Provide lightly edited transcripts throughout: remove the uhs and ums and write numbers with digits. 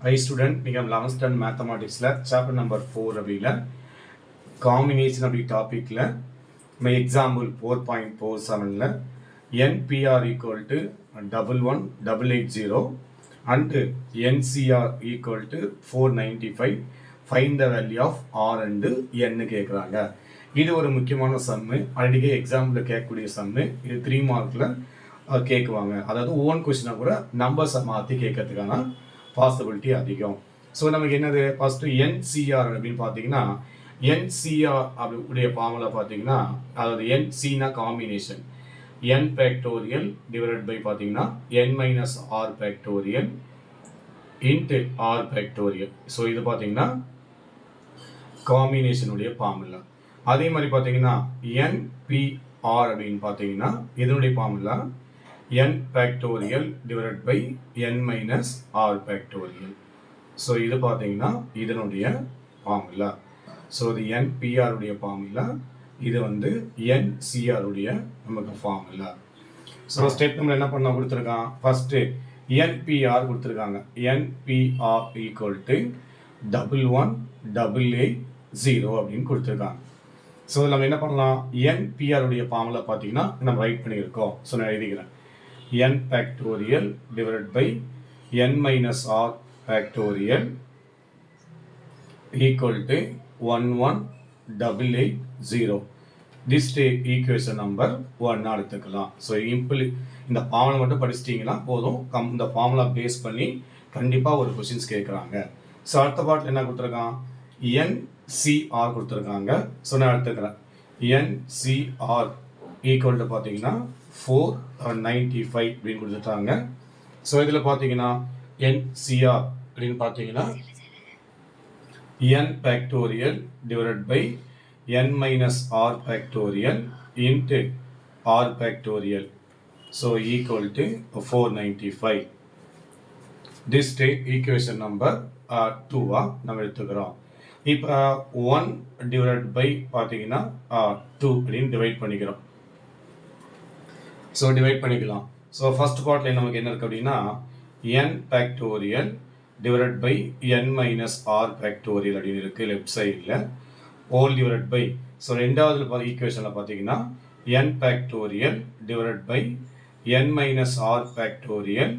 Hi student, we have 11th standard mathematics chapter number 4 அப்படில combination அப்படி டாபிக்ல my example 4.47ல NPR equal to 11880 and NCR equal to 495 find the value of R and N கேக்குறாங்க. இது ஒரு முக்கியமான சம்மு. அடிக்கடி எக்ஸாம்ல கேட்கக்கூடிய சம்மு. இது 3 மார்க்ல கேக்குவாங்க. அதாவது ஓன் क्वेश्चन கூட நம்பர்ஸ் மாத்தி கேட்கிறதுக்கான பாசிபிலிட்டி அதிகம். ஸோ நமக்கு என்னது ஃபர்ஸ்ட் NCR அப்படின்னு பார்த்தீங்கன்னா NCR அப்படிய ஃபார்முலா பார்த்தீங்கன்னா அதாவது NCனா combination n factorial divided by பார்த்தீங்கன்னா n minus r factorial into r factorial. So இது பார்த்தீங்கன்னா காம்பினேஷனுடைய ஃபார்முலா. அதே மாதிரி பார்த்தீங்கன்னா NPR அப்படின்னு பார்த்தீங்கன்னா இதனுடைய formula n factorial divided by n minus r factorial. So இது பார்த்தீங்கன்னா இதனுடைய ஃபார்முலா. ஸோ இது NPR உடைய ஃபார்முலா, இது வந்து NCR உடைய நமக்கு ஃபார்முலா. ஸோ ஸ்டெப் நம்ம என்ன பண்ண கொடுத்துருக்கான், ஃபர்ஸ்ட் NPR கொடுத்துருக்காங்க. NPR ஈக்குவல் டு 11880 அப்படின்னு கொடுத்துருக்காங்க. ஸோ நம்ம என்ன பண்ணலாம், NPR உடைய ஃபார்முலா பார்த்தீங்கன்னா நம்ம ரைட் பண்ணியிருக்கோம். ஸோ நான் எழுதிக்கிறேன் n factorial divided by n minus r factorial equal to 11880. This equation number 1 எடுத்துக்கலாம். ஸோ இந்த ஃபார்முலா மட்டும் படிச்சிட்டிங்கன்னா போதும். இந்த ஃபார்முலா பேஸ் பண்ணி கண்டிப்பாக ஒரு கொஸ்டின்ஸ் கேட்குறாங்க. ஸோ அடுத்த பார்ட் என்ன கொடுத்துருக்கான், NCR கொடுத்துருக்காங்க. ஸோ நான் எடுத்துக்கிறேன் NCR ஈக்குவல் டு பார்த்தீங்கன்னா 495 அப்படின்னு கொடுத்துட்டாங்க. ஸோ இதில் பார்த்தீங்கன்னா NCR அப்படின்னு பார்த்தீங்கன்னா n factorial divided by n minus r factorial into r factorial. So equal to 495. This equation number 2 நம்ம எடுத்துக்கிறோம். இப்போ 1 டிவைடட் பை பார்த்தீங்கன்னா 2 அப்படின்னு டிவைட் பண்ணிக்கிறோம். ஸோ டிவைட் பண்ணிக்கலாம். ஸோ ஃபர்ஸ்ட் பார்ட்டில் நமக்கு என்ன இருக்குது அப்படின்னா n factorial divided by n minus r factorial அப்படின்னு இருக்குது லெஃப்ட் சைடில். ஹோல் டிவைடட் பை, ஸோ ரெண்டாவது ஈக்குவேஷனில் பார்த்தீங்கன்னா n factorial divided by n minus r factorial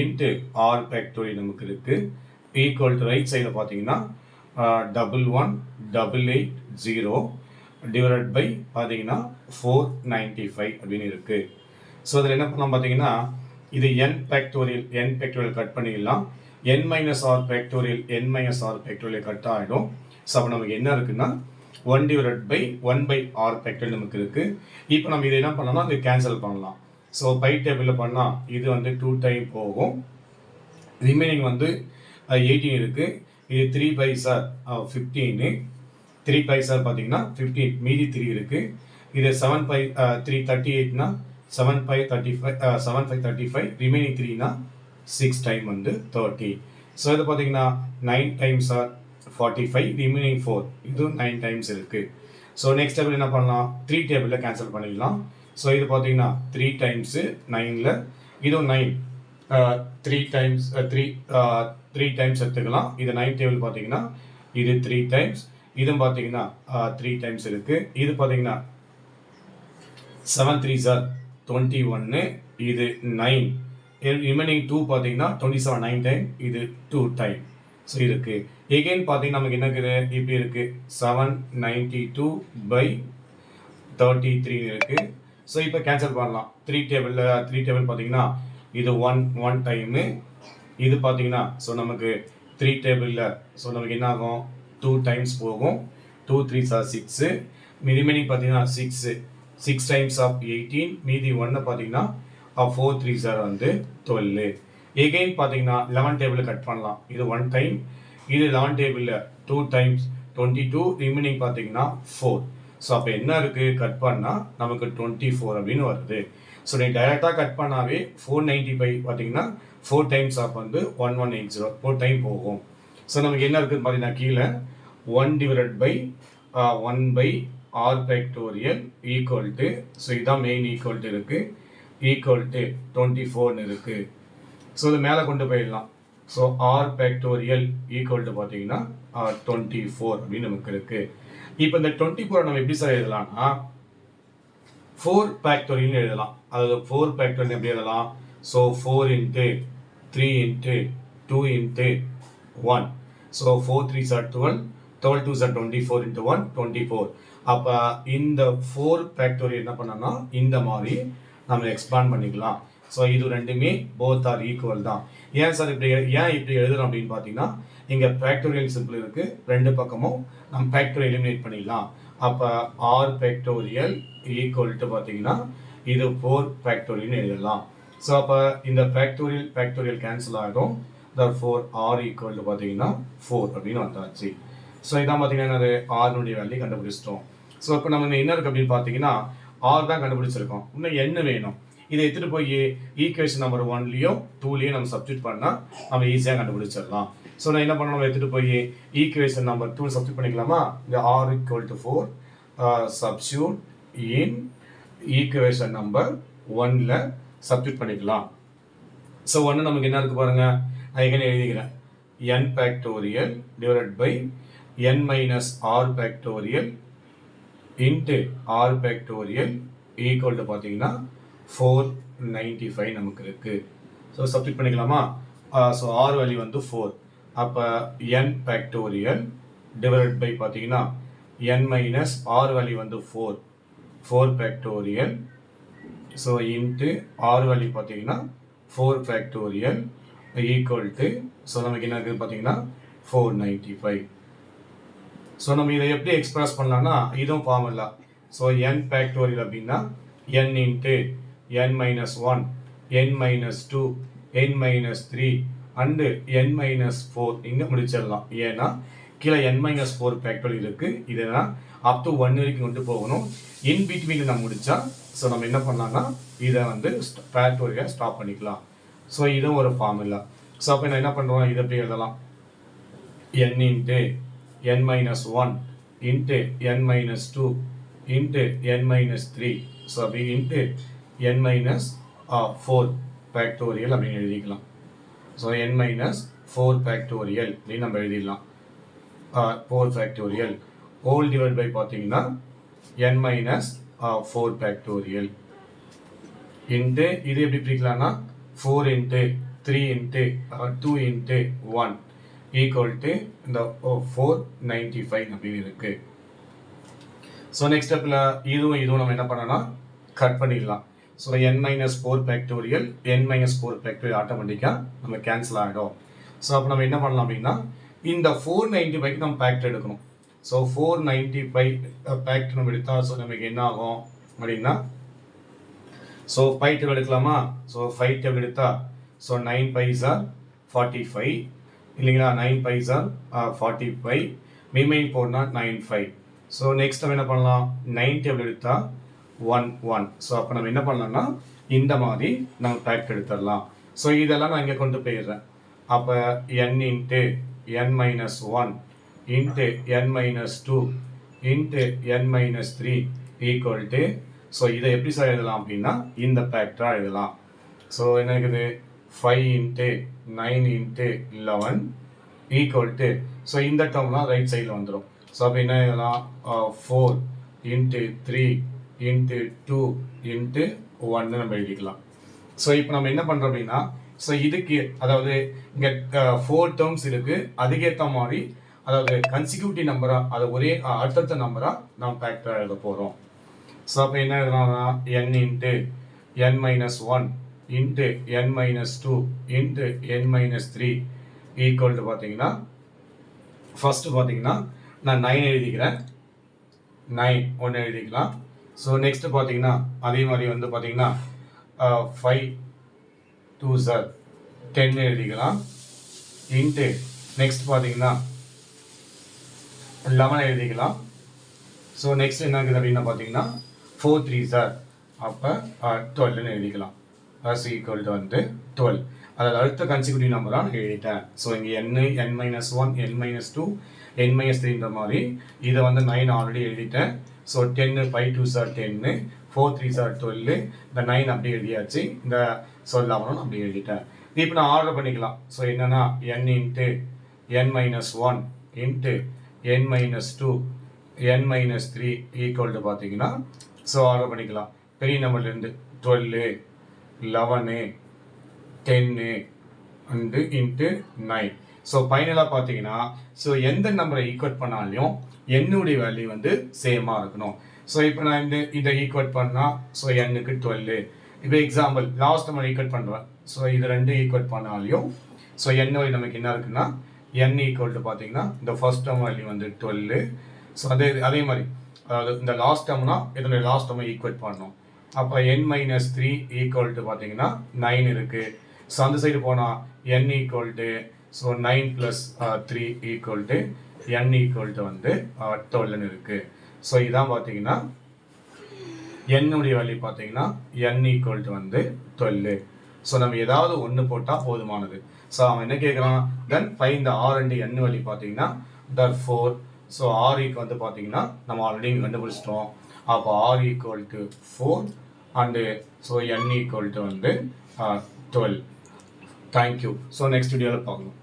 into r factorial நமக்கு இருக்குது. ஈக்குவல் டு ரைட் சைடில் பார்த்தீங்கன்னா 11880 டிவைடட் பை பார்த்தீங்கன்னா 495 அப்படின்னு இருக்கு. ஸோ அதில் என்ன பண்ணலாம் பார்த்தீங்கன்னா இது n ஃபேக்டோரியல் கட் பண்ணிடலாம். n minus r factorial cut ஆகிடும். ஸோ அப்போ நமக்கு என்ன இருக்குன்னா 1 divided by 1 by r factorial நமக்கு இருக்கு. இப்போ நம்ம இதை என்ன பண்ணலாம்னா இது கேன்சல் பண்ணலாம். ஸோ பை டேபிளில் பண்ணால் இது வந்து 2 டைம் போகும். ரிமைனிங் வந்து 18 இருக்கு. இது 3 பை 15, 3 பைசா பார்த்தீங்கன்னா 15, மீதி 3 இருக்கு. இது 7 பை 3 38னா 7 பை 35, ரிமைனிங் 3னா 6 டைம் வந்து 30. ஸோ இது பார்த்தீங்கன்னா 9 டைம்ஸ் 45, ரிமைனிங் 4, இதுவும் 9 டைம்ஸ் இருக்கு. ஸோ நெக்ஸ்ட் டேபிள் என்ன பண்ணலாம், 3 டேபிளில் கேன்சல் பண்ணிடலாம். ஸோ இது பார்த்தீங்கன்னா 3 டைம்ஸு 9ல், இதுவும் 9 3 டைம்ஸ் 3 டைம்ஸ் எடுத்துக்கலாம். இது 9 டேபிள் பார்த்தீங்கன்னா இது 3 டைம்ஸ், இதுவும் பார்த்தீங்கன்னா 3 டைம்ஸ் இருக்கு. இது பார்த்தீங்கன்னா 7 3s 21, இது 9, ரிமைனிங் 2 பார்த்தீங்கன்னா 27 9 டைம், இது 2 டைம். ஸோ இருக்கு. எகெயின் பார்த்தீங்கன்னா நமக்கு என்ன இருக்குது, இப்படி இருக்கு 792 பை 33 இருக்கு. ஸோ இப்போ கேன்சல் பண்ணலாம். 3 டேபிள் பார்த்தீங்கன்னா இது 1 டைமு, இது பார்த்தீங்கன்னா ஸோ நமக்கு 3 டேபிளில் ஸோ நமக்கு என்ன ஆகும் 2 டைம்ஸ் போகும். 2 3s 6, ரிமைனிங் பார்த்தீங்கன்னா 6 டைம்ஸ் ஆஃப் 18, மீதி 1 பார்த்தீங்கன்னா 4 3s வந்து 12. எகெயின் பார்த்தீங்கன்னா 11 டேபிளில் கட் பண்ணலாம். இது 1 டைம், இது 11 டேபிளில் 2 டைம்ஸ் 22, ரிமைனிங் பார்த்தீங்கன்னா 4. ஸோ அப்போ என்ன இருக்குது, கட் பண்ணால் நமக்கு 24 அப்படின்னு வருது. ஸோ நீ டைரெக்டாக கட் பண்ணாவே 495 பார்த்தீங்கன்னா 4 டைம்ஸ் ஆஃப் வந்து 1180 4 டைம் போகும். ஸோ நமக்கு என்ன இருக்குதுன்னு பார்த்தீங்கன்னா கீழே 1 divided by 1 by r factorial equal to, so இதுதான் மெயின் ஈக்குவல் டு இருக்குது, ஈக்குவல் டு 24ன்னு இருக்குது. ஸோ இது மேலே கொண்டு போயிடலாம். So R factorial equal to பார்த்தீங்கன்னா 24 அப்படின்னு நமக்கு இருக்கு. இப்போ இந்த 24 நம்ம எப்படி சார் எழுதலாம்னா 4 ஃபேக்டோரியல் எழுதலாம். அதாவது 4 ஃபேக்டோரியல் எப்படி எழுதலாம்? So 4 into 3 into 2 into 1. So 4 3s are 12, 12 2s are 24 into 1 24. அப்போ இந்த 4 ஃபேக்டோரியல் என்ன பண்ணோம்னா இந்த மாதிரி நம்ம எக்ஸ்பாண்ட் பண்ணிக்கலாம். ஸோ இது ரெண்டுமே போத் ஆர் ஈக்குவல் தான். ஏன் சார் இப்படி எழுதுறோம் அப்படின்னு பார்த்தீங்கன்னா இங்கே ஃபேக்டோரியல் சிம்பிள் இருக்கு, ரெண்டு பக்கமும் நம்ம ஃபேக்டோரியல் எலிமினேட் பண்ணிடலாம். அப்போ ஆர் ஃபேக்டோரியல் ஈக்குவல் டு பார்த்தீங்கன்னா இது 4 ஃபேக்டோரியல் எழுதலாம். ஸோ அப்போ இந்த ஃபேக்டோரியல் கேன்சல் ஆகிடும். therefore r equal to பார்த்தீங்கன்னா 4 அப்படின்னு வந்தாச்சு. ஸோ இதான் பார்த்தீங்கன்னா என்னது ஆர்னுடைய வேல்யூ கண்டுபிடிச்சிட்டோம். ஸோ இப்போ நம்ம என்ன இருக்கு அப்படின்னு பார்த்தீங்கன்னா ஆர் தான் கண்டுபிடிச்சிருக்கோம். இன்னும் என்ன வேணும்? இதை எடுத்துகிட்டு போய் ஈக்குவேஷன் நம்பர் 1லையோ 2லையோ நம்ம சப்ஸ்டியூட் பண்ணால் நம்ம ஈஸியாக கண்டுபிடிச்சிடலாம். ஸோ நான் என்ன பண்ணணும், எடுத்துகிட்டு போய் ஈக்குவேஷன் நம்பர் 2 சப்ஸ்டியூட் பண்ணிக்கலாமா? இந்த R equal to 4 substitute in equation number 1ல சப்ஸ்டியூட் பண்ணிக்கலாம். ஸோ 1 நமக்கு என்ன இருக்கு பாருங்க, நான் எங்கே எழுதிக்கிறேன், n factorial divided by n minus R factorial into R factorial equal to பார்த்தீங்கன்னா 495 நமக்கு இருக்கு. ஸோ சப்ஸ்டியூட் பண்ணிக்கலாமா? ஸோ ஆர் வேல்யூ வந்து 4. அப்போ n ஃபேக்டோரியல் டிவைடட் பை பார்த்தீங்கன்னா n மைனஸ் ஆர் வேல்யூ வந்து 4 factorial. So into R value பார்த்தீங்கன்னா 4 factorial equal to so நமக்கு என்ன இருக்குது பார்த்தீங்கன்னா 495. ஸோ நம்ம இதை எப்படி எக்ஸ்பிரஸ் பண்ணலாம்னா இதுவும் ஃபார்முலா. ஸோ n ஃபேக்டோரியல் அப்படின்னா n into n minus 1, n minus 2, n minus 3 and n minus 4 இங்கே முடிச்சிடலாம். ஏன்னா கீழே n மைனஸ் 4 ஃபேக்டோரியல் இருக்குது. இதெல்லாம் அப் டு 1 வரைக்கும் கொண்டு போகணும். இன் பிட்வீனில் நம்ம முடித்தா ஸோ நம்ம என்ன பண்ணலாம்னா இதை வந்து ஃபேக்டோரியல் ஸ்டாப் பண்ணிக்கலாம். ஸோ இதுவும் ஒரு ஃபார்முலா. ஸோ அப்போ நான் என்ன பண்ணுறோம், இதை எப்படி எழுதலாம், n into n minus 1 into n minus 2 into n minus 3. So அப்படி இன்ட்டு n மைனஸ் 4 ஃபேக்டோரியல் அப்படின்னு எழுதிக்கலாம். ஸோ n மைனஸ் 4 ஃபேக்டோரியல் அப்படின்னு நம்ம எழுதிடலாம். 4 ஃபேக்டோரியல் ஹோல் டிவைட் பை பார்த்தீங்கன்னா n மைனஸ் 4 ஃபேக்டோரியல் இன்ட்டு இது எப்படி பிரிக்கலாம்னா 4 into 3 into 2 into 1 equal to இந்த 495 அப்படின்னு இருக்கு. ஸோ நெக்ஸ்ட் ஸ்டெப்பில் இதுவும் நம்ம என்ன பண்ணலாம், கட் பண்ணிடலாம். So n minus 4 factorial n minus 4 factorial ஆட்டோமேட்டிக்காக நம்ம கேன்சல் ஆகிடும். ஸோ அப்போ நம்ம என்ன பண்ணலாம் அப்படின்னா இந்த 495க்கு நம்ம ஃபேக்டர் எடுக்கணும். ஸோ 495 ஃபேக்டர் நம்ம எடுத்தால் ஸோ நமக்கு என்ன ஆகும் அப்படின்னா ஸோ 5 டேபிள் எடுக்கலாமா? ஸோ 5 டேபிள் எடுத்தா ஸோ 9 5s are 45 இல்லைங்களா, 9 5s are 45, ரிமைன் போனா 95. ஸோ நெக்ஸ்ட் நம்ம என்ன பண்ணலாம், 9 டேபிள் எடுத்தா 1 1. ஸோ அப்போ நம்ம என்ன பண்ணலாம்னா இந்த மாதிரி நம்ம ஃபேக்டர் எடுத்துடலாம். ஸோ இதெல்லாம் நான் இங்கே கொண்டு போயிடுறேன். அப்போ n into n minus 1 into n minus 2 into n minus 3 equal to so இதை எப்படி சார் எழுதலாம் அப்படின்னா இந்த ஃபேக்டராக எழுதலாம். ஸோ என்ன இருக்குது 5 into 9 into 11 equal to so இந்த டேர்ம்லாம் ரைட் சைடில் வந்துடும். ஸோ அப்போ என்ன எழுதலாம் 4 இன்ட்டு 3 இன்ட்டு 2 இன்ட்டு 1 நம்ம எழுதிக்கலாம். ஸோ இப்போ நம்ம என்ன பண்ணுறோம் அப்படின்னா ஸோ இதுக்கு அதாவது இங்கே 4 டேர்ம்ஸ் இருக்குது, அதுக்கேற்ற மாதிரி அதாவது கன்சிக்யூட்டிவ் நம்பராக அது ஒரே அடுத்தடுத்த நம்பராக நம்ம ஃபேக்டராக எழுத போகிறோம். ஸோ அப்போ என்ன எழுதலாம்னா n into n minus 1 into n minus 2 into n minus 3 equal to பார்த்தீங்கன்னா ஃபஸ்ட்டு பார்த்தீங்கன்னா நான் 9 எழுதிக்கிறேன், 9 ஒன்று எழுதிக்கலாம். ஸோ நெக்ஸ்ட்டு பார்த்தீங்கன்னா அதே மாதிரி வந்து பார்த்தீங்கன்னா 5 2s are 10 எழுதிக்கலாம் இன்ட்டு நெக்ஸ்ட் பார்த்தீங்கன்னா 11 எழுதிக்கலாம். ஸோ நெக்ஸ்ட் என்ன இருக்குது அப்படின்னா பார்த்தீங்கன்னா 4 3s are அப்போ 12 எழுதிக்கலாம். as equal to வந்து 12. அதாவது அடுத்த கன்சிக்யூட்டிவ் நம்பராக நான் எழுதிட்டேன். ஸோ இங்கே n minus 1 n minus 2 n minus 3ன்ற மாதிரி இதை வந்து 9 ஆல்ரெடி எழுதிட்டேன். So 10 5 2s are 10, 4 3s are 12, இந்த 9 அப்படி எழுதியாச்சு, இந்த 11 அப்படி எழுதிட்டேன். இப்போ நான் ஆர்டர் பண்ணிக்கலாம். ஸோ என்னன்னா n into n minus one into n minus two n minus three equal to பார்த்தீங்கன்னா ஸோ ஆர்டர் பண்ணிக்கலாம். பெரிய நம்பர்லேருந்து 12 11 10 அண்டு இன்ட்டு 9. ஸோ ஃபைனலாக பார்த்தீங்கன்னா ஸோ எந்த நம்பரை ஈக்குவேட் பண்ணாலையும் என்னுடைய வேல்யூ வந்து சேமாக இருக்கணும். ஸோ இப்போ நான் இதை ஈக்குவேட் பண்ணால் ஸோ எண்ணுக்கு 12. இப்போ எக்ஸாம்பிள் லாஸ்ட் நம்பர் ஈக்குவேட் பண்ணுறேன். ஸோ இது ரெண்டு ஈக்குவேட் பண்ணாலையும் ஸோ n வேல்யூ நமக்கு என்ன இருக்குன்னா n ஈக்குவல் டு பார்த்தீங்கன்னா இந்த ஃபர்ஸ்ட் டேர்ம் வேல்யூ வந்து 12. ஸோ அதே மாதிரி அதாவது இந்த லாஸ்ட் டேர்ம்னா இதனுடைய லாஸ்ட் டேர்மை ஈக்குவேட் பண்ணணும். அப்போ n minus three equal to பார்த்தீங்கன்னா 9 இருக்குது. ஸோ அந்த சைடு போனால் n equal to so 9 plus 3 equal to n equal to வந்து 12 இருக்குது. ஸோ இதான் பார்த்தீங்கன்னா என்னுடைய வேல்யூ பார்த்தீங்கன்னா n ஈக்குவல் டு வந்து 12. ஸோ நம்ம ஏதாவது ஒன்று போட்டால் போதுமானது. ஸோ அவன் என்ன கேட்குறான், then find the r and n value பார்த்தீங்கன்னா therefore ஸோ r ஈக்கு வந்து பார்த்தீங்கன்னா நம்ம ஆல்ரெடி கண்டுபிடிச்சிட்டோம். அப்போ r equal to 4 and so n equal to வந்து 12. தேங்க்யூ. ஸோ நெக்ஸ்ட் வீடியோவில் பார்க்கணும்.